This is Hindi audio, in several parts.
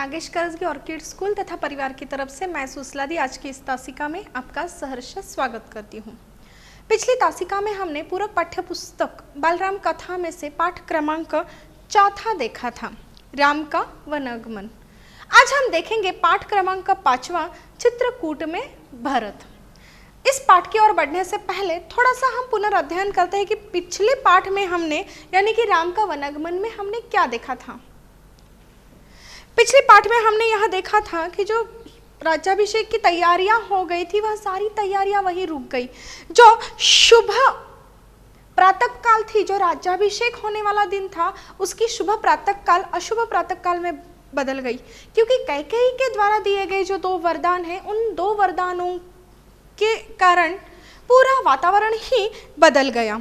नागेश करजगी ऑर्किड स्कूल तथा परिवार की तरफ से मैं सुसलादी आज की इस तासिका में आपका सहर्ष स्वागत करती हूँ। पिछली तासिका में हमने पूरक पाठ्य पुस्तक बालराम कथा में से पाठ क्रमांक 4 देखा था, राम का वनागमन। आज हम देखेंगे पाठ क्रमांक 5वां, चित्रकूट में भरत। इस पाठ की ओर बढ़ने से पहले थोड़ा सा हम पुनर्अध्ययन करते हैं कि पिछले पाठ में हमने यानी कि राम का वनागमन में हमने क्या देखा था। पिछले पाठ में हमने यह देखा था कि जो राज्याभिषेक की तैयारियां हो गई थी वह सारी तैयारियां वहीं रुक गई। जो शुभ प्रातः काल थी, जो राज्याभिषेक होने वाला दिन था, उसकी शुभ प्रातः काल अशुभ प्रातः काल में बदल गई, क्योंकि कैकेयी के द्वारा दिए गए जो 2 वरदान हैं, उन 2 वरदानों के कारण पूरा वातावरण ही बदल गया।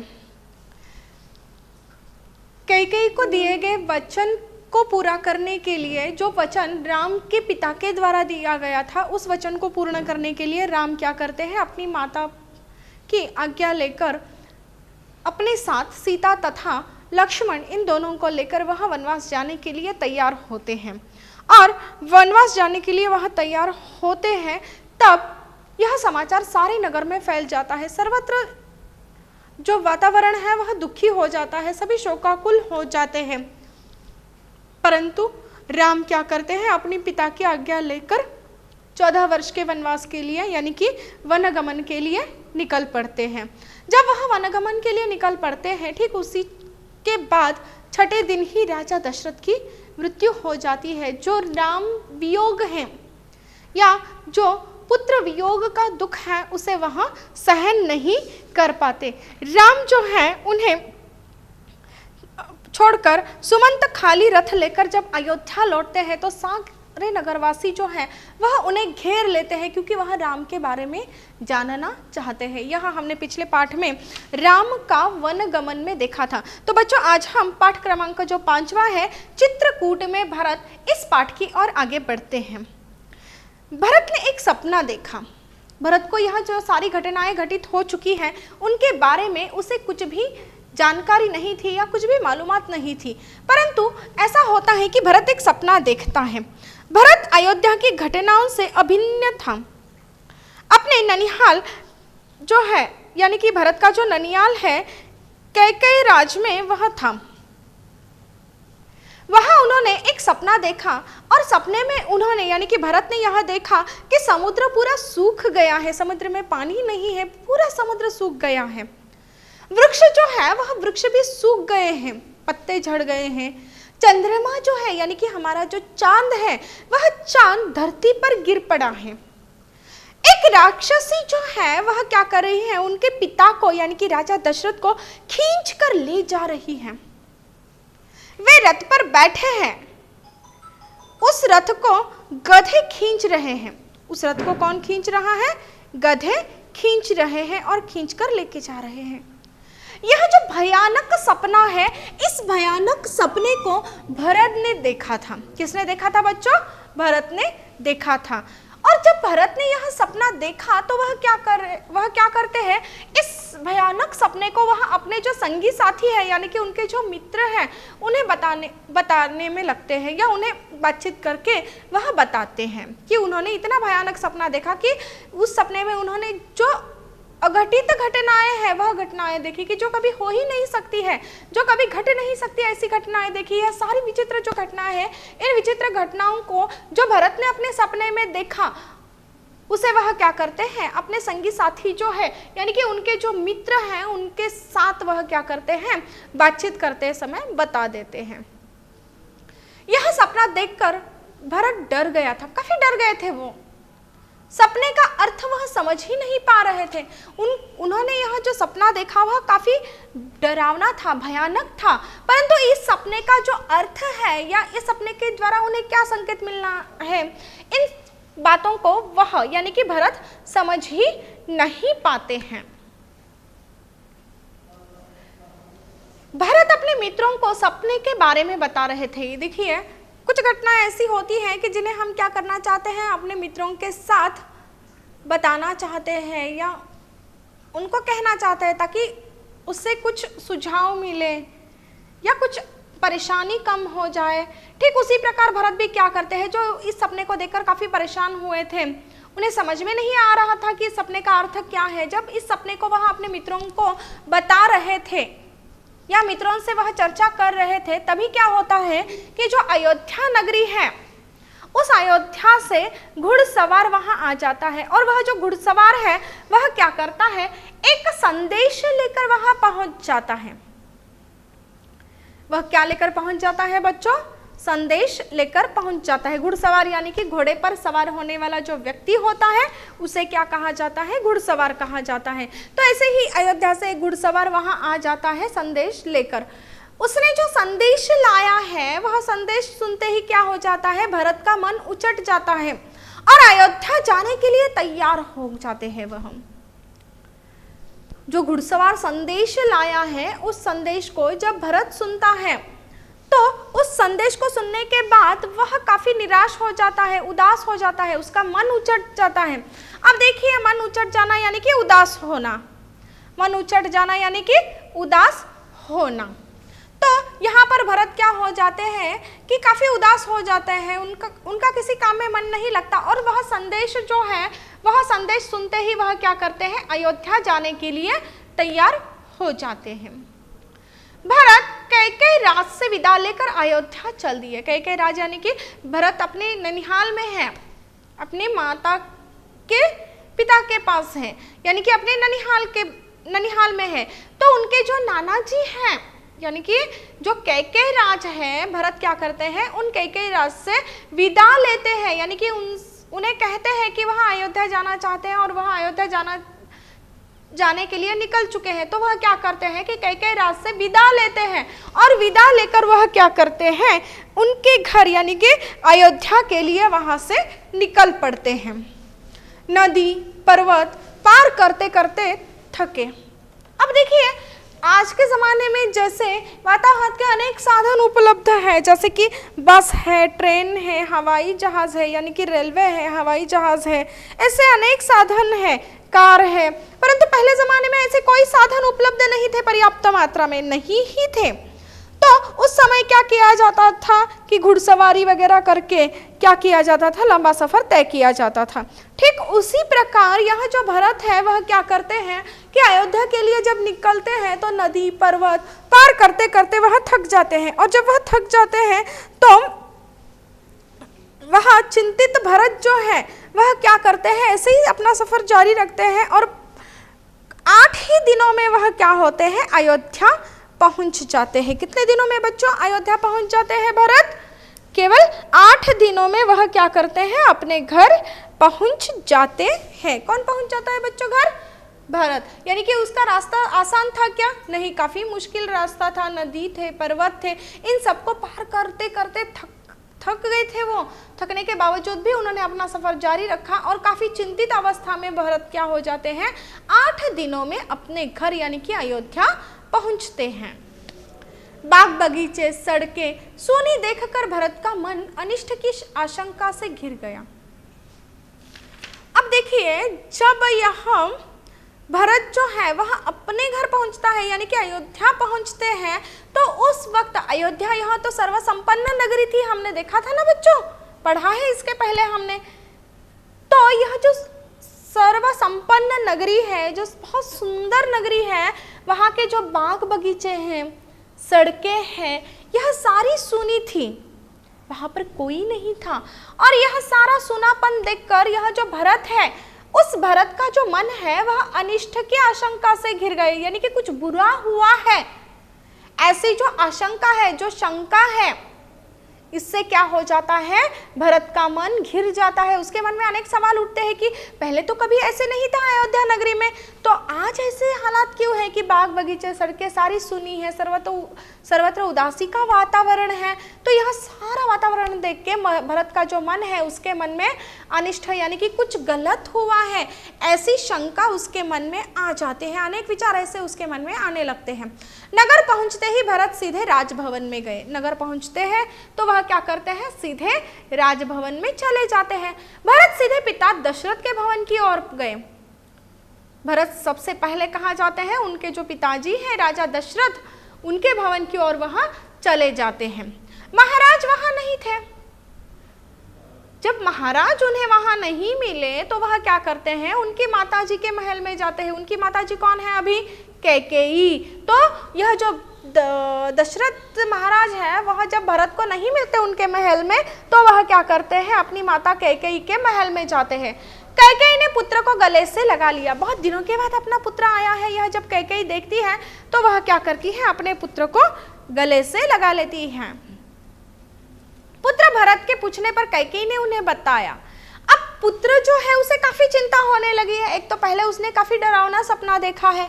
कैकेयी को दिए गए वचन को पूरा करने के लिए, जो वचन राम के पिता के द्वारा दिया गया था, उस वचन को पूर्ण करने के लिए राम क्या करते हैं, अपनी माता की आज्ञा लेकर अपने साथ सीता तथा लक्ष्मण इन दोनों को लेकर वह वनवास जाने के लिए तैयार होते हैं। और वनवास जाने के लिए वह तैयार होते हैं, तब यह समाचार सारे नगर में फैल जाता है। सर्वत्र जो वातावरण है वह दुखी हो जाता है, सभी शोकाकुल हो जाते हैं। परंतु राम क्या करते हैं, अपनी पिता की आज्ञा लेकर 14 वर्ष के वनवास के लिए यानी कि वनगमन के लिए निकल पड़ते हैं। जब वह वनगमन के लिए निकल पड़ते हैं, ठीक उसी के बाद 6ठे दिन ही राजा दशरथ की मृत्यु हो जाती है। जो राम वियोग है या जो पुत्र वियोग का दुख है, उसे वह सहन नहीं कर पाते। राम जो है उन्हें छोड़कर सुमंत खाली रथ लेकर जब अयोध्या लौटते हैं तो सारे नगरवासी जो हैं वह उन्हें घेर लेते हैं, क्योंकि वह राम के बारे में जानना चाहते हैं। यह हमने पिछले पाठ में राम का वनगमन में देखा था। तो बच्चों, आज हम पाठ क्रमांक जो 5वां है, चित्रकूट में भरत, इस पाठ की ओर आगे बढ़ते हैं। भरत ने एक सपना देखा। भरत को यह जो सारी घटनाएं घटित हो चुकी हैं उनके बारे में उसे कुछ भी जानकारी नहीं थी या कुछ भी मालूमात नहीं थी, परंतु ऐसा होता है कि भरत एक सपना देखता है। भरत अयोध्या की घटनाओं से अभिन्न था। अपने ननिहाल जो है यानी कि भरत का जो ननिहाल है कैकेयी राज में वह था। वहां उन्होंने एक सपना देखा और सपने में उन्होंने यानी कि भरत ने यह देखा कि समुद्र पूरा सूख गया है, समुद्र में पानी नहीं है, पूरा समुद्र सूख गया है। वृक्ष जो है वह वृक्ष भी सूख गए हैं, पत्ते झड़ गए हैं। चंद्रमा जो है यानी कि हमारा जो चांद है वह चांद धरती पर गिर पड़ा है। एक राक्षसी जो है वह क्या कर रही है, उनके पिता को यानी कि राजा दशरथ को खींच कर ले जा रही है। वे रथ पर बैठे हैं, उस रथ को गधे खींच रहे हैं। उस रथ को कौन खींच रहा है, गधे खींच रहे हैं और खींचकर लेके जा रहे हैं। यह जो भयानक सपना है, इस भयानक सपने को भरत ने देखा था। किसने देखा था बच्चों, भरत ने देखा था। और जब भरत ने यह सपना देखा तो वह क्या करते हैं, इस भयानक सपने को वह अपने जो संगी साथी है यानी कि उनके जो मित्र हैं उन्हें बताने में लगते हैं, या उन्हें बातचीत करके वह बताते हैं कि उन्होंने इतना भयानक सपना देखा कि उस सपने में उन्होंने जो अघटित घटनाएं हैं वह घटनाएं देखी कि जो कभी हो ही नहीं सकती है, जो कभी घट नहीं सकती, ऐसी घटनाएं देखी है। सारी विचित्र जो घटनाएं हैं, इन विचित्र घटनाओं को जो भरत ने अपने सपने में देखा, उसे वह क्या करते हैं, अपने संगी साथी जो है यानी कि उनके जो मित्र हैं उनके साथ वह क्या करते हैं, बातचीत करते समय बता देते हैं। यह सपना देखकर भरत डर गया था, काफी डर गए थे। वो सपने का अर्थ वह समझ ही नहीं पा रहे थे। उन्होंने यह जो सपना देखा वह काफी डरावना था, भयानक था, परंतु इस सपने का जो अर्थ है या इस सपने के द्वारा उन्हें क्या संकेत मिलना है, इन बातों को वह यानी कि भरत समझ ही नहीं पाते हैं। भरत अपने मित्रों को सपने के बारे में बता रहे थे। देखिए, कुछ घटनाएं ऐसी होती हैं कि जिन्हें हम क्या करना चाहते हैं, अपने मित्रों के साथ बताना चाहते हैं या उनको कहना चाहते हैं ताकि उससे कुछ सुझाव मिले या कुछ परेशानी कम हो जाए। ठीक उसी प्रकार भरत भी क्या करते हैं, जो इस सपने को देखकर काफी परेशान हुए थे, उन्हें समझ में नहीं आ रहा था कि इस सपने का अर्थ क्या है। जब इस सपने को वह अपने मित्रों को बता रहे थे या मित्रों से वह चर्चा कर रहे थे, तभी क्या होता है कि जो अयोध्या नगरी है उस अयोध्या से घुड़सवार वहां आ जाता है, और वह जो घुड़सवार है वह क्या करता है, एक संदेश लेकर वहां पहुंच जाता है। वह क्या लेकर पहुंच जाता है बच्चों, संदेश लेकर पहुंच जाता है। घुड़सवार यानी कि घोड़े पर सवार होने वाला जो व्यक्ति होता है उसे क्या कहा जाता है, घुड़सवार कहा जाता है। तो ऐसे ही अयोध्या से एक घुड़सवार वहां आ जाता है संदेश लेकर। उसने जो संदेश लाया है वह संदेश सुनते ही क्या हो जाता है, भरत का मन उचट जाता है और अयोध्या जाने के लिए तैयार हो जाते हैं। वह जो घुड़सवार संदेश लाया है उस संदेश को जब भरत सुनता है तो उस संदेश को सुनने के बाद वह काफी निराश हो जाता है, उदास हो जाता है, उसका मन उचट जाता है। अब देखिए, मन उचट जाना यानी कि उदास होना, मन उचट जाना यानी कि उदास होना। तो यहाँ पर भरत क्या हो जाते हैं कि काफी उदास हो जाते हैं, उनका किसी काम में मन नहीं लगता, और वह संदेश जो है वह संदेश सुनते ही वह क्या करते हैं, अयोध्या जाने के लिए तैयार हो जाते हैं। भरत कैकेयी राज से विदा लेकर अयोध्या चल दिए। कैकेयी राज यानी कि भरत अपने ननिहाल में है, अपनी माता के पिता के पास है, यानी कि अपने ननिहाल में है। तो उनके जो नाना जी हैं यानी कि जो कैकेयी राज है, भरत क्या करते हैं, उन कैकेयी राज से विदा लेते हैं, यानी कि उन्हें कहते हैं कि वह अयोध्या जाना चाहते हैं और वह अयोध्या जाने के लिए निकल चुके हैं। तो वह क्या करते हैं कि कैकेयी राज से विदा लेते हैं, और विदा लेकर वह क्या करते हैं, उनके घर यानी कि अयोध्या के लिए वहां से निकल पड़ते हैं। नदी पर्वत पार करते करते थके। अब देखिए, आज के ज़माने में जैसे यातायात के अनेक साधन उपलब्ध है, जैसे कि बस है, ट्रेन है, हवाई जहाज़ है, यानी कि रेलवे है, हवाई जहाज़ है, ऐसे अनेक साधन है, कार है। परंतु पहले ज़माने में ऐसे कोई साधन उपलब्ध नहीं थे, पर्याप्त मात्रा में नहीं ही थे। तो उस समय क्या किया जाता था कि घुड़सवारी वगैरह करके क्या किया जाता था, लंबा सफ़र तय किया जाता था। ठीक उसी प्रकार यह जो भरत है वह क्या करते हैं कि अयोध्या के लिए जब निकलते हैं तो नदी पर्वत पार करते करते वह थक जाते हैं, और जब वह थक जाते हैं तो वह चिंतित भरत जो है वह क्या करते हैं, ऐसे ही अपना सफ़र जारी रखते हैं, और 8 ही दिनों में वह क्या होते हैं, अयोध्या पहुंच जाते हैं। कितने दिनों में बच्चों अयोध्या पहुंच जाते हैं भरत? केवल 8 दिनों में वह क्या करते हैं, अपने घर पहुंच जाते हैं। कौन पहुंच जाता है बच्चों घर? भरत। यानी कि उसका रास्ता आसान था क्या? नहीं, काफी मुश्किल रास्ता था, नदी थे, पर्वत थे, इन सबको पार करते करते थक गए थे। वो थकने के बावजूद भी उन्होंने अपना सफर जारी रखा, और काफी चिंतित अवस्था में भरत क्या हो जाते हैं, 8 दिनों में अपने घर यानी कि अयोध्या पहुंचते हैं। बाग बगीचे सड़कें सूनी देखकर भरत का मन अनिष्ट की आशंका से घिर गया। अब देखिए, जब यह भरत जो है वह अपने घर पहुंचता है यानी कि अयोध्या पहुंचते हैं, तो उस वक्त अयोध्या यह तो सर्वसंपन्न नगरी थी, हमने देखा था ना बच्चों, पढ़ा है इसके पहले हमने। तो यह जो सर्वसंपन्न नगरी है, जो बहुत सुंदर नगरी है, वहाँ के जो बाग बगीचे हैं, सड़कें हैं, यह सारी सूनी थी, वहाँ पर कोई नहीं था। और यह सारा सूनापन देखकर यह जो भरत है, उस भरत का जो मन है वह अनिष्ट की आशंका से घिर गए, यानी कि कुछ बुरा हुआ है, ऐसी जो आशंका है, जो शंका है, इससे क्या हो जाता है, भरत का मन घिर जाता है। उसके मन में अनेक सवाल उठते हैं कि पहले तो कभी ऐसे नहीं था अयोध्या नगरी में, तो आज ऐसे हालात क्यों है कि बाग बगीचे सड़कें सारी सुनी है, सर्वत्र उदासी का वातावरण है। तो यह सारा वातावरण देख के भरत का जो मन है उसके मन में अनिष्ट यानी कि कुछ गलत हुआ है, ऐसी शंका उसके मन में आ जाते हैं। अनेक विचार ऐसे उसके मन में आने लगते हैं। नगर पहुंचते ही भरत सीधे राजभवन में गए। नगर पहुंचते हैं तो वह क्या करते हैं, सीधे राजभवन में चले जाते हैं। भरत सीधे पिता दशरथ के भवन की ओर गए। भरत सबसे पहले कहा जाते हैं, उनके जो पिताजी हैं राजा दशरथ, उनके भवन की ओर वह चले जाते हैं। महाराज वहां नहीं थे। जब महाराज उन्हें वहां नहीं मिले तो वह क्या करते हैं, उनकी माताजी के महल में जाते हैं। उनकी माताजी कौन है अभी, कैकेयी। तो यह जो दशरथ महाराज है वह जब भरत को नहीं मिलते उनके महल में तो वह क्या करते हैं, अपनी माता कैकेयी के महल में जाते हैं। कैकेयी ने पुत्र को गले से लगा लिया। बहुत दिनों के बाद अपना पुत्र आया है, यह जब कैकेयी देखती है तो वह क्या करती है, अपने पुत्र को गले से लगा लेती है। पुत्र भरत के पूछने पर कैकेयी ने उन्हें बताया। अब पुत्र जो है उसे काफी चिंता होने लगी है। एक तो पहले उसने काफी डरावना सपना देखा है,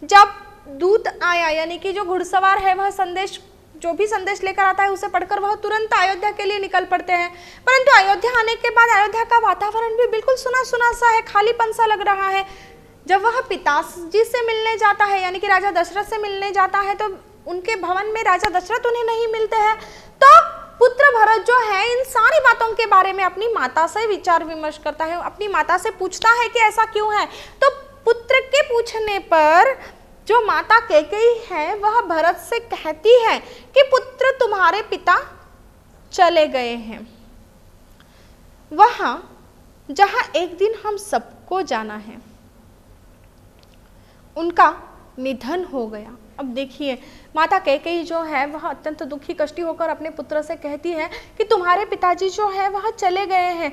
जब दूत आया, यानी कि जो घुड़सवार है वह संदेश, जो भी संदेश लेकर आता है उसे पढ़कर वह तुरंत अयोध्या के लिए निकल पड़ते हैं। परंतु अयोध्या आने के बाद अयोध्या का वातावरण भी बिल्कुल सुना सुना सा है, खालीपन सा लग रहा है। जब वह पिताजी से मिलने जाता है, यानी कि राजा दशरथ से मिलने जाता है, तो उनके भवन में राजा दशरथ उन्हें नहीं मिलते हैं। तो पुत्र भरत जो है इन सारी बातों के बारे में अपनी माता से विचार विमर्श करता है, अपनी माता से पूछता है कि ऐसा क्यों है। तो पुत्र के पूछने पर जो माता कैकेयी है वह भरत से कहती है कि पुत्र तुम्हारे पिता चले गए हैं, वहां जहां एक दिन हम सबको जाना है, उनका निधन हो गया। अब देखिए माता कैकेयी जो है वह अत्यंत दुखी कष्टी होकर अपने पुत्र से कहती है कि तुम्हारे पिताजी जो है वह चले गए हैं,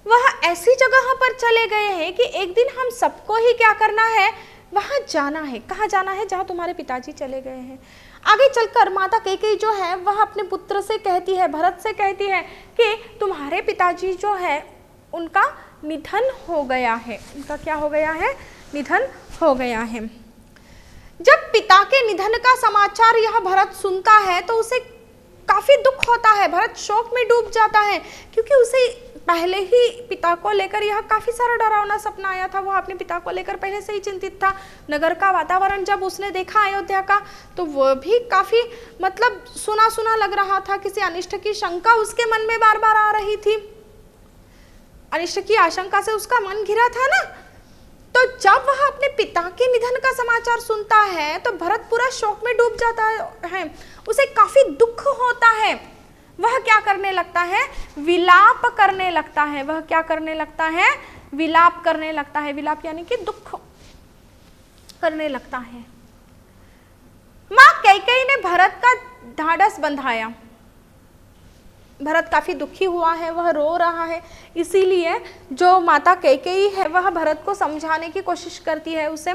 वह ऐसी जगह पर चले गए हैं कि एक दिन हम सबको ही क्या करना है, वहां जाना है। कहाँ जाना है, जहाँ तुम्हारे पिताजी चले गए हैं। आगे चलकर माता कैकेयी जो है वह अपने पुत्र से कहती है, भरत से कहती है कि तुम्हारे पिताजी जो है उनका निधन हो गया है। उनका क्या हो गया है, निधन हो गया है। जब पिता के निधन का समाचार यह भरत सुनता है तो उसे काफी दुख होता है। भरत शोक में डूब जाता है, क्योंकि उसे पहले ही पिता को लेकर यह काफी सारा डरावना सपना आया था। वह अपने पिता को लेकर पहले से ही चिंतित था। नगर का वातावरण जब उसने देखा अयोध्या का, तो वह भी काफी मतलब सुना सुना लग रहा था। किसी अनिष्ट की शंका उसके मन में बार बार आ रही थी। अनिष्ट की आशंका से उसका मन घिरा था ना। तो जब वह अपने पिता के निधन का समाचार सुनता है तो भरत पूरा शोक में डूब जाता है। उसे काफी दुख होता है। वह क्या करने लगता है, विलाप करने लगता है। वह क्या करने लगता है, विलाप करने लगता है। विलाप यानी कि दुख करने लगता है। मां कैकेयी ने भरत का ढाढ़स बंधाया। भरत काफी दुखी हुआ है, वह रो रहा है। इसीलिए जो माता कैकेयी है वह भरत को समझाने की कोशिश करती है, उसे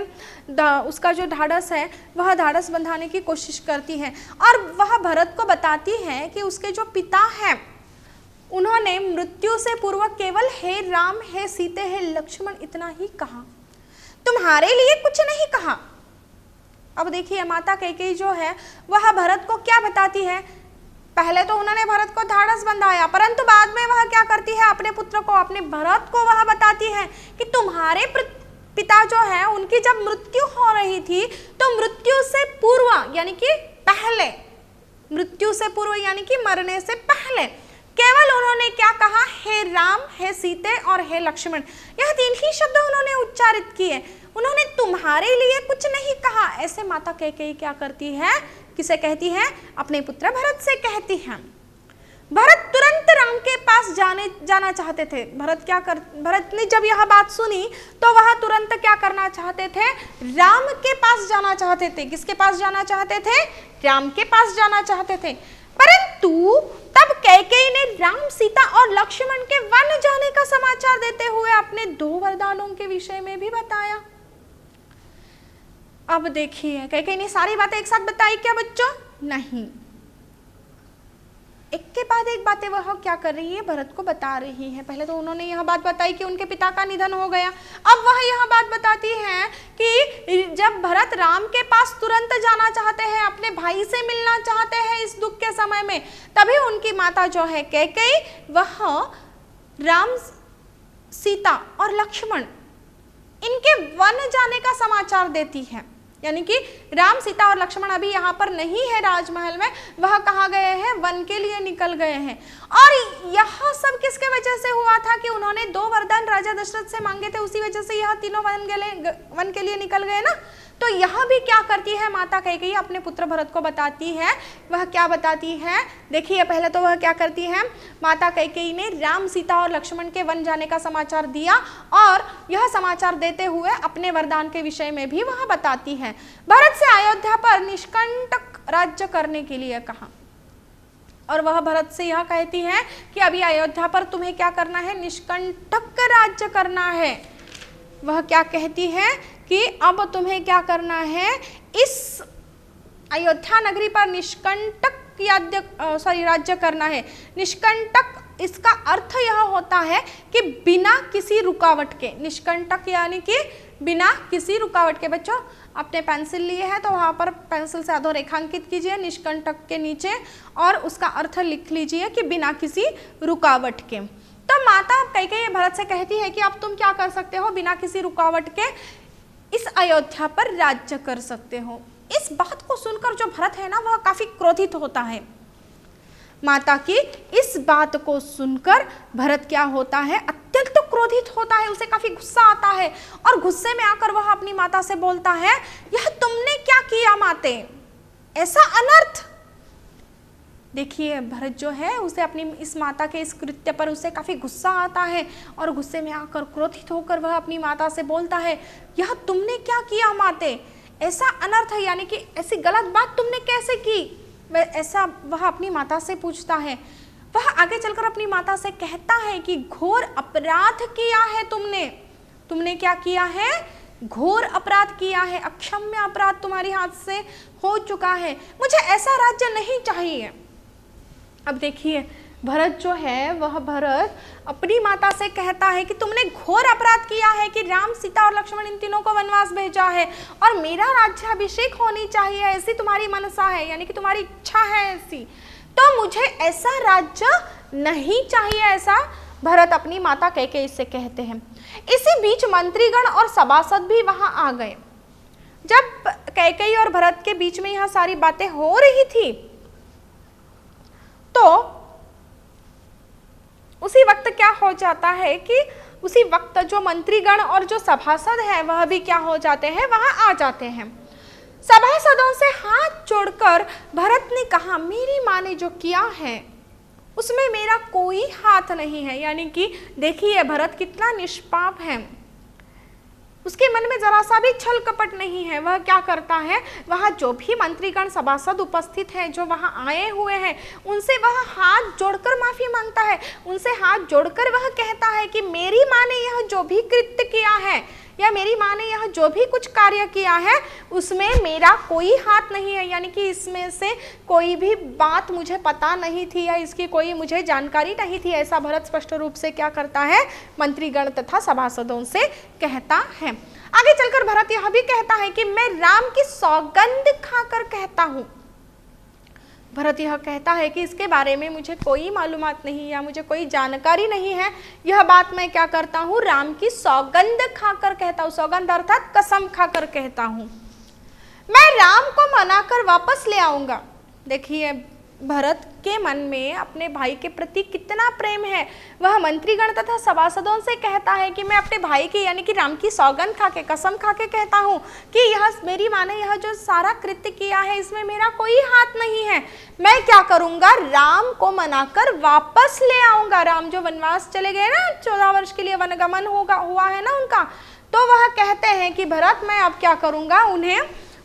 उसका जो ढाढ़स है वह ढाढ़स बंधाने की कोशिश करती है। और वह भरत को बताती है कि उसके जो पिता हैं उन्होंने मृत्यु से पूर्व केवल हे राम, हे सीते, हे लक्ष्मण इतना ही कहा, तुम्हारे लिए कुछ नहीं कहा। अब देखिए माता कैकेयी जो है वह भरत को क्या बताती है, पहले तो उन्होंने भरत को ढाढ़स बंधाया, परंतु बाद में वह क्या करती है, अपने पुत्र को, अपने भरत को वह बताती है कि तुम्हारे पिता जो है उनकी जब मृत्यु हो रही थी तो मृत्यु से पूर्व यानी कि पहले, मृत्यु से पूर्व यानी कि मरने से पहले केवल उन्होंने क्या कहा, हे राम, हे सीते और हे लक्ष्मण। यह तीन ही शब्द उन्होंने उच्चारित किए। उन्होंने तुम्हारे लिए कुछ नहीं कहा। ऐसे माता कैकेयी क्या करती है, किसे कहती है, अपने पुत्र भरत से कहती है। भरत तुरंत राम के पास जाना चाहते थे। भरत ने जब यह बात सुनी तो वह तुरंत क्या करना चाहते थे, राम के पास जाना चाहते थे। किसके पास जाना चाहते थे, राम के पास जाना चाहते थे। परंतु तब कैकेयी ने राम, सीता और लक्ष्मण के वन जाने का समाचार देते हुए अपने 2 वरदानों के विषय में भी बताया। अब देखिए कैकेयी ने सारी बातें एक साथ बताई क्या बच्चों, नहीं, एक के बाद एक बातें वह क्या कर रही है, भरत को बता रही है। पहले तो उन्होंने यह बात बताई कि उनके पिता का निधन हो गया। अब वह यह बात बताती है कि जब भरत राम के पास तुरंत जाना चाहते हैं, अपने भाई से मिलना चाहते हैं इस दुख के समय में, तभी उनकी माता जो है कैकेयी वह राम, सीता और लक्ष्मण इनके वन जाने का समाचार देती है। यानी कि राम, सीता और लक्ष्मण अभी यहाँ पर नहीं है राजमहल में, वह कहाँ गए हैं, वन के लिए निकल गए हैं। और यह सब किसके वजह से हुआ था कि उन्होंने 2 वरदान राजा दशरथ से मांगे थे, उसी वजह से यह तीनों वन के लिए निकल गए ना। तो यह भी क्या करती है माता कैकेयी अपने पुत्र भरत को बताती है, वह क्या बताती है, देखिए पहले तो वह क्या करती है, माता कैकेयी ने राम, सीता और लक्ष्मण के वन जाने का समाचार दिया और यह समाचार देते हुए अपने वरदान के विषय में भी वह बताती है। भरत से अयोध्या पर निष्कंटक राज्य करने के लिए कहा और वह भरत से यह कहती है कि अभी अयोध्या पर तुम्हें क्या करना है, निष्कंटक राज्य करना है। वह क्या कहती है कि अब तुम्हें क्या करना है, इस अयोध्या नगरी पर निष्कंटक राज्य करना है। निष्कंटक इसका अर्थ यह होता है कि बिना किसी रुकावट के, निष्कंटक यानी कि बिना किसी रुकावट के। बच्चों आपने पेंसिल लिए है तो वहां पर पेंसिल से अधोरेखांकित कीजिए निष्कंटक के नीचे और उसका अर्थ लिख लीजिए कि बिना किसी रुकावट के। तो माता कैकेयी भरत से कहती है कि अब तुम क्या कर सकते हो, बिना किसी रुकावट के इस अयोध्या पर राज्य कर सकते हो। इस बात को सुनकर जो भरत है ना वह काफी क्रोधित होता है। माता की इस बात को सुनकर भरत क्या होता है, अत्यंत तो क्रोधित होता है, उसे काफी गुस्सा आता है और गुस्से में आकर वह अपनी माता से बोलता है, यह तुमने क्या किया माते, ऐसा अनर्थ। देखिए भरत जो है उसे अपनी इस माता के इस कृत्य पर उसे काफी गुस्सा आता है और गुस्से में आकर क्रोधित होकर वह अपनी माता से बोलता है, यह तुमने क्या किया माते, ऐसा अनर्थ है, यानी कि ऐसी गलत बात तुमने कैसे की, ऐसा वह अपनी माता से पूछता है। वह आगे चलकर अपनी माता से कहता है कि घोर अपराध किया है तुमने क्या किया है, घोर अपराध किया है, अक्षम्य अपराध तुम्हारे हाथ से हो चुका है, मुझे ऐसा राज्य नहीं चाहिए। अब देखिए भरत जो है वह भरत अपनी माता से कहता है कि तुमने घोर अपराध किया है कि राम, सीता और लक्ष्मण इन तीनों को वनवास भेजा है और मेरा राज्याभिषेक होनी चाहिए, ऐसी तुम्हारी मनसा है, यानी कि तुम्हारी इच्छा है ऐसी, तो मुझे ऐसा राज्य नहीं चाहिए, ऐसा भरत अपनी माता कैकेयी से कहते हैं। इसी बीच मंत्रीगण और सभासद भी वहां आ गए। जब कैकेयी और भरत के बीच में यह सारी बातें हो रही थी तो उसी वक्त क्या हो जाता है कि उसी वक्त जो मंत्रीगण और जो सभासद है वह भी क्या हो जाते हैं, वहां आ जाते हैं। सभासदों से हाथ जोड़कर भरत ने कहा, मेरी मां ने जो किया है उसमें मेरा कोई हाथ नहीं है। यानी कि देखिए भरत कितना निष्पाप है, उसके मन में जरा सा भी छल कपट नहीं है। वह क्या करता है, वह जो भी मंत्रीगण सभासद उपस्थित हैं, जो वहां आए हुए हैं, उनसे वह हाथ जोड़कर माफी मांगता है, उनसे हाथ जोड़कर वह कहता है कि मेरी मां ने यह जो भी कृत्य किया है या मेरी मां ने यह जो भी कुछ कार्य किया है उसमें मेरा कोई हाथ नहीं है, यानी कि इसमें से कोई भी बात मुझे पता नहीं थी या इसकी कोई मुझे जानकारी नहीं थी, ऐसा भरत स्पष्ट रूप से क्या करता है, मंत्रीगण तथा सभासदों से कहता है। आगे चलकर भरत यह भी कहता है कि मैं राम की सौगंध खाकर कहता हूं। भरत यह कहता है कि इसके बारे में मुझे कोई मालूमात नहीं या मुझे कोई जानकारी नहीं है, यह बात मैं क्या करता हूँ, राम की सौगंध खाकर कहता हूँ। सौगंध अर्थात कसम खाकर कहता हूँ। मैं राम को मनाकर वापस ले आऊंगा। देखिए भरत के मन में अपने भाई के प्रति कितना प्रेम है। वह मंत्रीगण तथा सभासदों से कहता है कि मैं अपने भाई की यानी कि राम की सौगंध खाके, कसम खाके कहता हूँ कि यह मेरी मां ने यह जो सारा कृत्य किया है इसमें मेरा कोई हाथ नहीं है। मैं क्या करूंगा, राम को मनाकर वापस ले आऊंगा। राम जो वनवास चले गए ना, 14 वर्ष के लिए वनगमन हुआ है ना उनका, तो वह कहते हैं कि भरत मैं अब क्या करूंगा, उन्हें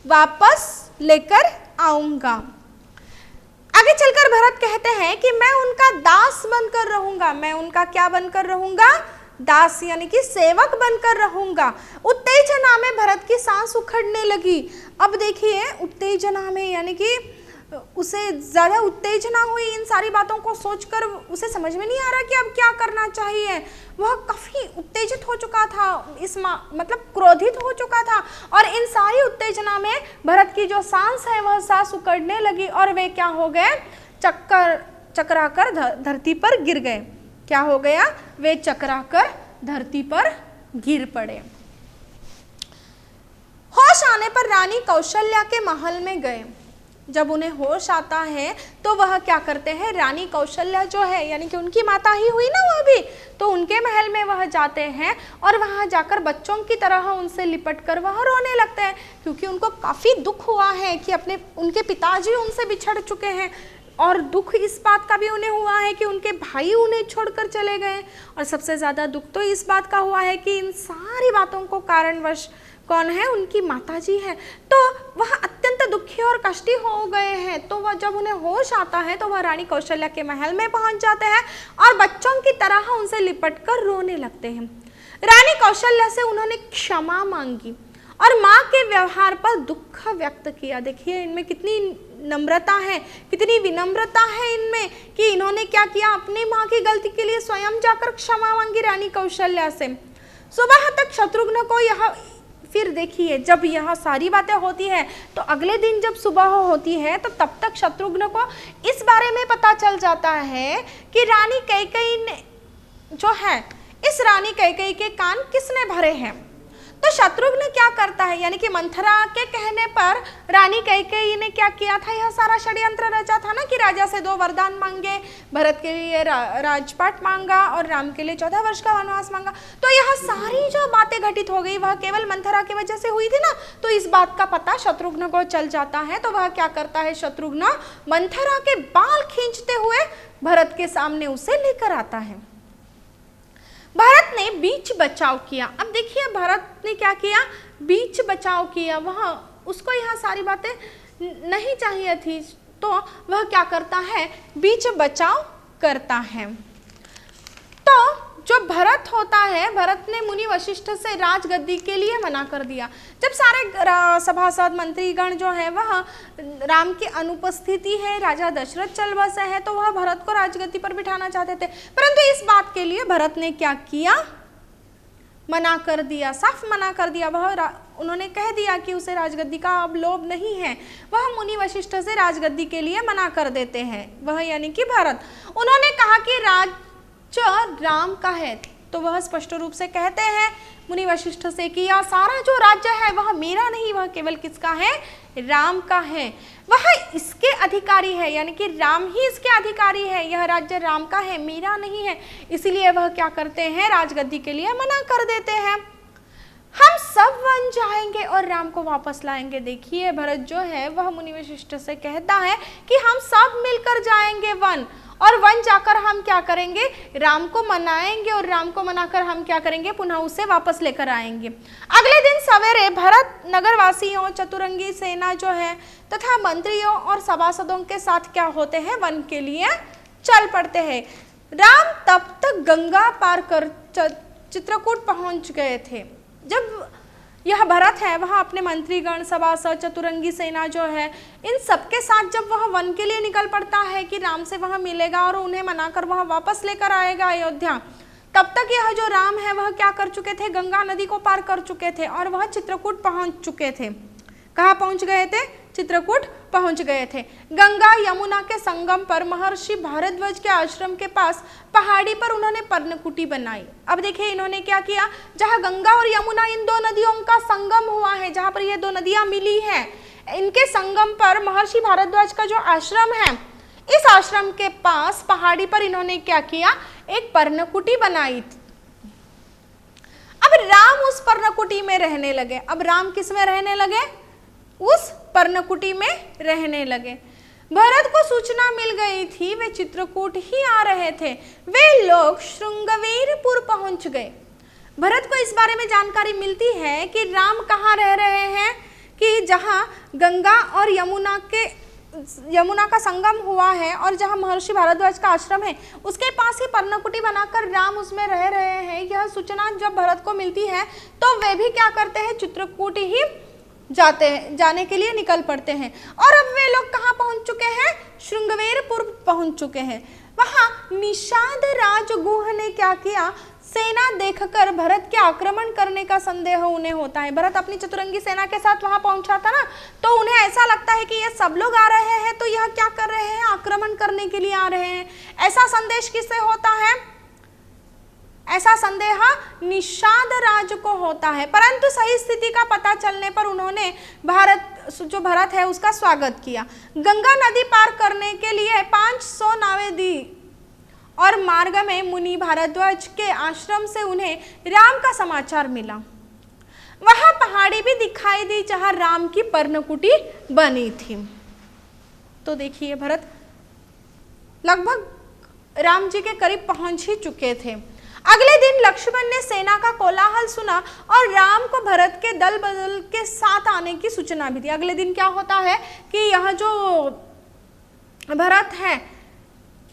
वापस लेकर आऊंगा। आगे चलकर भरत कहते हैं कि मैं उनका दास बनकर रहूंगा। मैं उनका क्या बनकर रहूंगा, दास यानी कि सेवक बनकर रहूंगा। उत्तेजना में भरत की सांस उखड़ने लगी। अब देखिए उत्तेजना में यानी कि उसे ज्यादा उत्तेजना हुई इन सारी बातों को सोचकर, उसे समझ में नहीं आ रहा कि अब क्या करना चाहिए। वह काफी उत्तेजित हो चुका था, मतलब क्रोधित हो चुका था और इन सारी उत्तेजना में भरत की जो सांस है वह सांस उकड़ने लगी और वे क्या हो गए, चकराकर धरती पर गिर गए। क्या हो गया, वे चकराकर धरती पर गिर पड़े। होश आने पर रानी कौशल्या के महल में गए। जब उन्हें होश आता है तो वह क्या करते हैं, रानी कौशल्या जो है यानी कि उनकी माता ही हुई ना वह भी, तो उनके महल में वह जाते हैं और वहां जाकर बच्चों की तरह उनसे लिपट कर वह रोने लगते हैं, क्योंकि उनको काफ़ी दुख हुआ है कि उनके पिताजी उनसे बिछड़ चुके हैं, और दुख इस बात का भी उन्हें हुआ है कि उनके भाई उन्हें छोड़कर चले गए, और सबसे ज़्यादा दुख तो इस बात का हुआ है कि इन सारी बातों को कारणवश कौन है, उनकी माताजी है। तो वह अत्यंत दुखी और कष्टी हो गए हैं। तो वह जब उन्हें होश आता है तो वह रानी कौशल्या के महल में पहुंच जाते हैं और बच्चों की तरह उनसे लिपटकर रोने लगते हैं। रानी कौशल्या से उन्होंने क्षमा मांगी और माँ के व्यवहार पर दुख व्यक्त किया। देखिए इनमें कितनी नम्रता है, कितनी विनम्रता है इनमें कि इन्होंने क्या किया, अपनी माँ की गलती के लिए स्वयं जाकर क्षमा मांगी रानी कौशल्या से। सुबह तक शत्रुघ्न को यह, फिर देखिए जब यह सारी बातें होती है तो अगले दिन जब सुबह होती है तो तब तक शत्रुघ्न को इस बारे में पता चल जाता है कि रानी कैकेयी ने जो है, इस रानी कैकेयी के कान किसने भरे हैं। तो शत्रुघ्न क्या करता है, यानी कि मंथरा के कहने पर रानी कैकेयी ने क्या किया था, यह सारा षड्यंत्र रचा था ना कि राजा से 2 वरदान मांगे, भरत के लिए राजपाट मांगा और राम के लिए 14 वर्ष का वनवास मांगा। तो यह सारी जो बातें घटित हो गई वह केवल मंथरा की वजह से हुई थी ना, तो इस बात का पता शत्रुघ्न को चल जाता है। तो वह क्या करता है, शत्रुघ्न मंथरा के बाल खींचते हुए भरत के सामने उसे लेकर आता है। भरत ने बीच बचाव किया। अब देखिए भरत ने क्या किया, बीच बचाव किया। वह उसको यह सारी बातें नहीं चाहिए थी, तो वह क्या करता है, बीच बचाव करता है। तो जो भरत होता है, भरत ने मुनि वशिष्ठ से राजगद्दी के लिए मना कर दिया। जब सारे सभासद मंत्रीगण जो है वह राम की अनुपस्थिति है, राजा दशरथ चल बसे है, तो वह भरत को राजगद्दी पर बिठाना चाहते थे, परंतु इस बात के लिए भरत ने क्या किया, मना कर दिया, साफ मना कर दिया। उन्होंने कह दिया कि उसे राजगद्दी का अब लोभ नहीं है। वह मुनि वशिष्ठ से राजगद्दी के लिए मना कर देते हैं, वह यानी कि भरत। उन्होंने कहा कि राज्य राम का है, तो वह स्पष्ट रूप से कहते हैं मुनि वशिष्ठ से कि यह सारा जो राज्य है वह मेरा नहीं, वह केवल किसका है, राम का है, वह इसके अधिकारी है, यानी कि राम ही इसके अधिकारी है, यह राज्य राम का है, मेरा नहीं है। इसीलिए वह क्या करते हैं, राजगद्दी के लिए मना कर देते हैं। हम सब वन जाएंगे और राम को वापस लाएंगे। देखिए भरत जो है वह मुनि वशिष्ठ से कहता है कि हम सब मिलकर जाएंगे वन, और वन जाकर हम क्या करेंगे, राम को मनाएंगे, और राम को मनाकर हम क्या करेंगे, पुनः उसे वापस लेकर आएंगे। अगले दिन सवेरे भरत नगरवासियों, चतुरंगी सेना जो है तथा मंत्रियों और सभासदों के साथ क्या होते हैं, वन के लिए चल पड़ते हैं। राम तब तक गंगा पार कर चित्रकूट पहुंच गए थे। जब यह भरत है वह अपने मंत्रीगण, सभासद, चतुरंगी सेना जो है, इन सबके साथ जब वह वन के लिए निकल पड़ता है कि राम से वह मिलेगा और उन्हें मनाकर वह वापस लेकर आएगा अयोध्या, तब तक यह जो राम है वह क्या कर चुके थे, गंगा नदी को पार कर चुके थे और वह चित्रकूट पहुंच चुके थे। कहाँ पहुंच गए थे, चित्रकूट पहुंच गए थे। गंगा यमुना के संगम पर महर्षि भारद्वाज के आश्रम के पास पहाड़ी पर उन्होंने पर्णकुटी बनाई। अब देखिए इन्होंने क्या किया, जहां गंगा और यमुना इन 2 नदियों का संगम हुआ है, जहां पर ये 2 नदियां मिली हैं, इनके संगम पर महर्षि भारद्वाज का जो आश्रम है, इस आश्रम के पास पहाड़ी पर इन्होंने क्या किया, एक पर्णकुटी बनाई। अब राम उस पर्णकुटी में रहने लगे। अब राम किस में रहने लगे, उस पर्णकुटी में रहने लगे। भरत को सूचना मिल गई थी, वे चित्रकूट ही आ रहे थे। वे लोग श्रृंगवीरपुर पहुंच गए। भरत को इस बारे में जानकारी मिलती है कि राम कहाँ रह रहे हैं, कि जहाँ गंगा और यमुना का संगम हुआ है और जहाँ महर्षि भारद्वाज का आश्रम है, उसके पास ही पर्णकुटी बनाकर राम उसमें रह रहे हैं। यह सूचना जब भरत को मिलती है तो वे भी क्या करते हैं, चित्रकूट ही जाने के लिए निकल पड़ते हैं। और अब वे लोग कहाँ पहुंच चुके हैं, श्रृंगवीरपुर पहुंच चुके हैं। वहां निषाद राजगुह ने क्या किया, सेना देखकर भरत के आक्रमण करने का संदेह उन्हें होता है। भरत अपनी चतुरंगी सेना के साथ वहां पहुंचा था ना, तो उन्हें ऐसा लगता है कि ये सब लोग आ रहे हैं, तो यह क्या कर रहे हैं, आक्रमण करने के लिए आ रहे हैं। ऐसा संदेश किससे होता है, ऐसा संदेह निषाद राज को होता है, परंतु सही स्थिति का पता चलने पर उन्होंने भरत है उसका स्वागत किया। गंगा नदी पार करने के लिए 500 नावें दी और मार्ग में मुनि भारद्वाज के आश्रम से उन्हें राम का समाचार मिला। वहां पहाड़ी भी दिखाई दी जहां राम की पर्णकुटी बनी थी। तो देखिए भरत लगभग राम जी के करीब पहुंच ही चुके थे। अगले दिन लक्ष्मण ने सेना का कोलाहल सुना और राम को भरत के दल बदल के साथ आने की सूचना भी दी। अगले दिन क्या होता है कि यह जो भरत है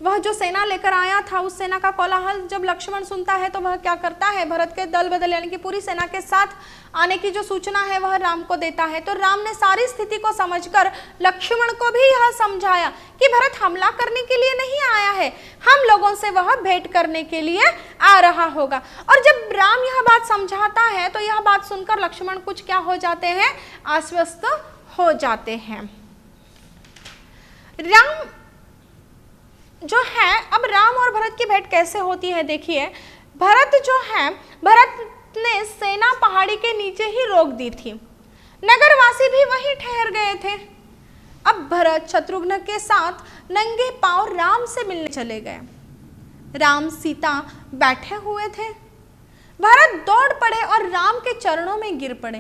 वह जो सेना लेकर आया था, उस सेना का कोलाहल जब लक्ष्मण सुनता है तो वह क्या करता है, भरत के दल बदल यानी कि पूरी सेना के साथ आने की जो सूचना है वह राम को देता है। तो राम ने सारी स्थिति को समझकर लक्ष्मण को भी यह समझाया कि भरत हमला करने के लिए नहीं आया है, हम लोगों से वह भेंट करने के लिए आ रहा होगा। और जब राम यह बात समझाता है तो यह बात सुनकर लक्ष्मण कुछ क्या हो जाते हैं, आश्वस्त हो जाते हैं। राम जो है, अब राम और भरत की भेंट कैसे होती है देखिए। भरत जो है, भरत ने सेना पहाड़ी के नीचे ही रोक दी थी, नगरवासी भी वहीं ठहर गए थे। अब भरत शत्रुघ्न के साथ नंगे पांव राम से मिलने चले गए। राम सीता बैठे हुए थे। भरत दौड़ पड़े और राम के चरणों में गिर पड़े।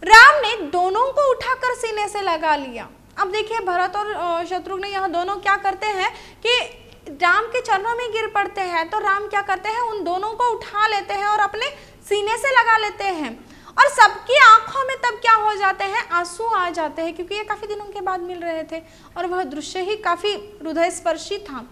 राम ने दोनों को उठाकर सीने से लगा लिया। अब देखिए भरत और शत्रुघ्न यह दोनों क्या करते हैं कि राम के चरणों में गिर पड़ते हैं। तो राम क्या करते हैं, उन दोनों को उठा लेते हैं और अपने सीने से लगा लेते हैं। और सबकी आंखों में तब क्या हो जाते हैं, आंसू आ जाते हैं, क्योंकि ये काफी दिनों के बाद मिल रहे थे और वह दृश्य ही काफी हृदयस्पर्शी था।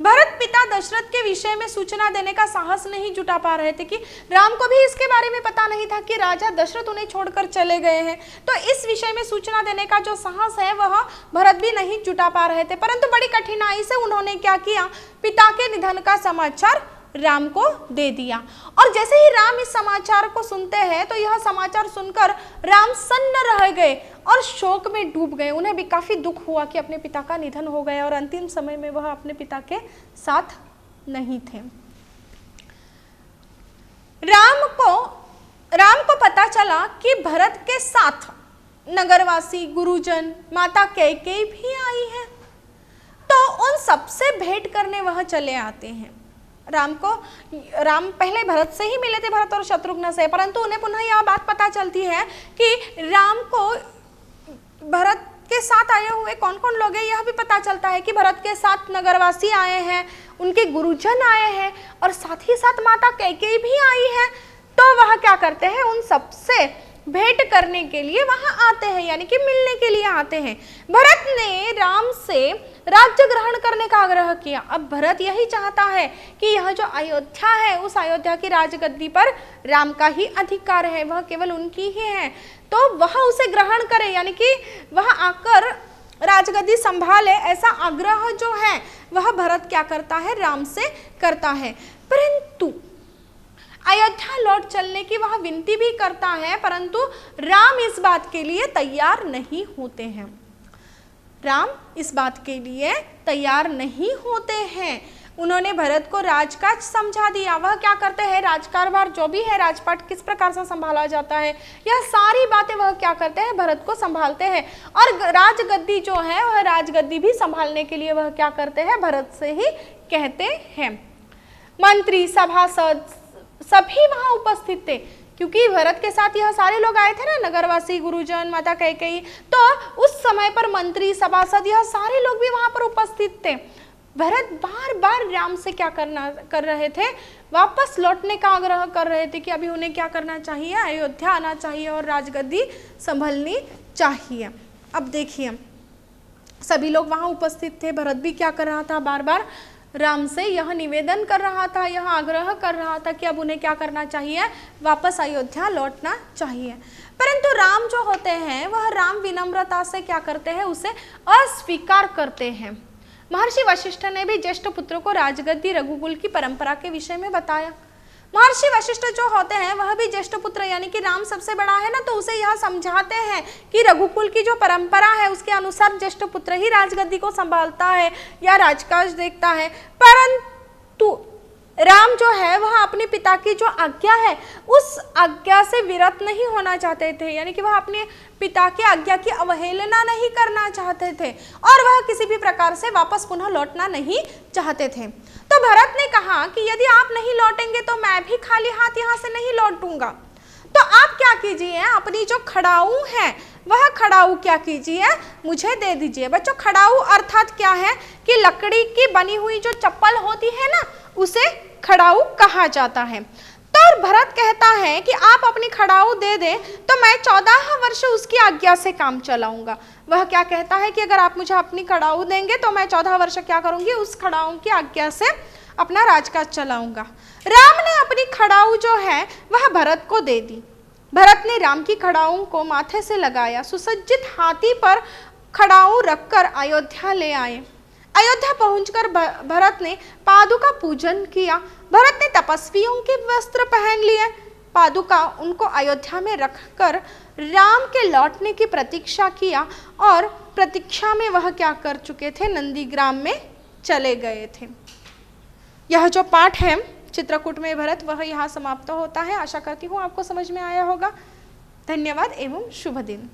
भरत पिता दशरथ के विषय में सूचना देने का साहस नहीं जुटा पा रहे थे कि राम को भी इसके बारे में पता नहीं था कि राजा दशरथ उन्हें छोड़कर चले गए हैं। तो इस विषय में सूचना देने का जो साहस है वह भरत भी नहीं जुटा पा रहे थे। परंतु बड़ी कठिनाई से उन्होंने क्या किया, पिता के निधन का समाचार राम को दे दिया। और जैसे ही राम इस समाचार को सुनते हैं तो यह समाचार सुनकर राम सन्न रह गए और शोक में डूब गए। उन्हें भी काफी दुख हुआ कि अपने पिता का निधन हो गया और अंतिम समय में वह अपने पिता के साथ नहीं थे। राम को पता चला कि भरत के साथ नगरवासी, गुरुजन, माता कैकेयी भी आई है, तो उन सबसे भेंट करने वह चले आते हैं। राम पहले भरत से ही मिले थे, भरत और शत्रुघ्न से, परंतु उन्हें पुनः यह बात पता चलती है कि राम को भरत के साथ आए हुए कौन कौन लोग हैं यह भी पता चलता है कि भरत के साथ नगरवासी आए हैं, उनके गुरुजन आए हैं और साथ ही साथ माता कैकेयी भी आई है। तो वह क्या करते हैं, उन सबसे भेंट करने के लिए वहां आते हैं, यानी कि मिलने के लिए आते हैं। भरत ने राम से राज्य ग्रहण करने का आग्रह किया। अब भरत यही चाहता है कि यह जो अयोध्या है, उस अयोध्या की राजगद्दी पर राम का ही अधिकार है, वह केवल उनकी ही है, तो वह उसे ग्रहण करे, यानी कि वह आकर राजगद्दी संभाले, ऐसा आग्रह जो है वह भरत क्या करता है, राम से करता है। परंतु अयोध्या लौट चलने की वह विनती भी करता है, परंतु राम इस बात के लिए तैयार नहीं होते हैं। राम इस बात के लिए तैयार नहीं होते हैं। उन्होंने भरत को राजकाज समझा दिया। वह क्या करते हैं, राजकारभार जो भी है, राजपाट किस प्रकार से संभाला जाता है, यह सारी बातें वह क्या करते हैं, भरत को संभालते हैं। और राजगद्दी जो है वह राजगद्दी भी संभालने के लिए वह क्या करते हैं, भरत से ही कहते हैं। मंत्री, सभासद सभी वहां उपस्थित थे, क्योंकि भरत के साथ यह सारे लोग आए थे ना, नगरवासी, गुरुजन, माता कैकेयी। तो उस समय पर मंत्री, सभासद, यह सारे लोग भी वहां पर उपस्थित थे। भरत बार बार राम से क्या कर रहे थे, वापस लौटने का आग्रह कर रहे थे कि अभी उन्हें क्या करना चाहिए, अयोध्या आना चाहिए और राजगद्दी संभलनी चाहिए। अब देखिए सभी लोग वहां उपस्थित थे। भरत भी क्या कर रहा था, बार बार राम से यह निवेदन कर रहा था, यह आग्रह कर रहा था कि अब उन्हें क्या करना चाहिए, वापस अयोध्या लौटना चाहिए। परंतु राम जो होते हैं वह राम विनम्रता से क्या करते हैं, उसे अस्वीकार करते हैं। महर्षि वशिष्ठ ने भी ज्येष्ठ पुत्र को राजगद्दी रघुकुल की परंपरा के विषय में बताया। महर्षि वशिष्ठ जो होते हैं वह भी ज्येष्ठ पुत्र, यानी कि राम सबसे बड़ा है ना, तो उसे यह समझाते हैं कि रघुकुल की जो परंपरा है उसके अनुसार ज्येष्ठ पुत्र ही राजगद्दी को संभालता है या राजकाज देखता है। परंतु राम जो है वह अपने पिता की जो आज्ञा है उस आज्ञा से विरत नहीं होना चाहते थे, यानी कि वह अपने पिता की आज्ञा की अवहेलना नहीं करना चाहते थे और वह किसी भी प्रकार से वापस पुनः लौटना नहीं चाहते थे। तो भरत ने कहा कि यदि आप नहीं लौटेंगे तो मैं भी खाली हाथ यहाँ से नहीं लौटूंगा। तो आप क्या कीजिए, अपनी जो खड़ाऊ है वह खड़ाऊ क्या कीजिए, मुझे दे दीजिए। बच्चों खड़ाऊ अर्थात क्या है कि लकड़ी की बनी हुई जो चप्पल होती है ना, उसे खड़ाऊ कहा जाता है। तो भरत कहता है कि आप अपनी खड़ाऊ दे दें तो मैं 14 वर्ष उसकी आज्ञा से काम चलाऊंगा। वह क्या कहता है कि अगर आप मुझे अपनी खड़ाऊ देंगे तो मैं 14 वर्ष क्या करूंगी, उस खड़ाऊ की आज्ञा से अपना राजकाज चलाऊंगा। राम ने अपनी खड़ाऊ जो है वह भरत को दे दी। भरत ने राम की खड़ाऊ को माथे से लगाया, सुसज्जित हाथी पर खड़ाऊ रखकर अयोध्या ले आए। अयोध्या पहुंचकर भरत ने पादुका पूजन किया। भरत ने तपस्वियों के वस्त्र पहन लिए। पादुका उनको अयोध्या में रखकर राम के लौटने की प्रतीक्षा किया और प्रतीक्षा में वह क्या कर चुके थे, नंदीग्राम में चले गए थे। यह जो पाठ है चित्रकूट में भरत वह यहाँ समाप्त होता है। आशा करती हूँ आपको समझ में आया होगा। धन्यवाद एवं शुभ दिन।